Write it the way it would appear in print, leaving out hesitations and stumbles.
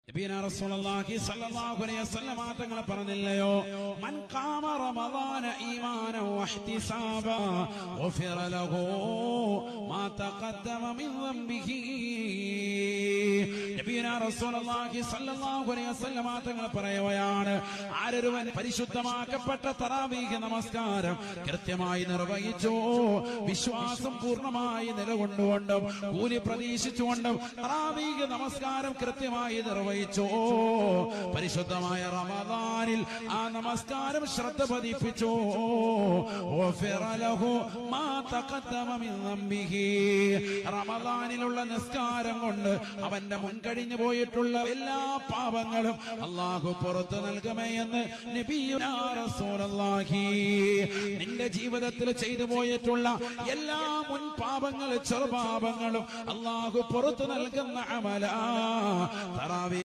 നബിയനാ റസൂലുള്ളാഹി സ്വല്ലല്ലാഹു അലൈഹി വസല്ലം തങ്ങൾ പറഞ്ഞില്ലയോ, മൻ ഖാമ റമളാന ഈമാനൻ വഹ്തിസാബാ ഗുഫിറ ലഹു മാ തഖദ്ദമ മിൻ ദംബിഹി. നബിയനാ റസൂലുള്ളാഹി സ്വല്ലല്ലാഹു അലൈഹി വസല്ലം തങ്ങൾ പറയുകയാണ്, ആരൊരുവൻ പരിശുദ്ധമാക്കപ്പെട്ട തറാവീഹ് നമസ്കാരം കൃത്യമായി നിർവഹിച്ചു, വിശ്വാസം പൂർണ്ണമായി നിലകൊണ്ടുകൊണ്ടും കൂലി പ്രതീക്ഷിച്ചുകൊണ്ടും തറാവീഹ് നമസ്കാരം കൃത്യമായി നിർവഹിച്ചു, പരിശുദ്ധമായ റമദാനിൽ ആ നമസ്കാരം ശ്രദ്ധ പതിപ്പിച്ചു, റമദാനിലുള്ള നിസ്കാരം കൊണ്ട് അവന്റെ മുൻകഴിഞ്ഞു പോയിട്ടുള്ള എല്ലാ പാപങ്ങളും അല്ലാഹു പുറത്തു നൽകുമേ എന്ന് നബിയുനാ റസൂലുള്ളാഹി. നിന്റെ ജീവിതത്തിൽ ചെയ്തു പോയിട്ടുള്ള എല്ലാ മുൻ പാപങ്ങളും ചെറുപാപങ്ങളും അല്ലാഹു പുറത്തു നൽകുന്ന അമലാ തറാവീഹ്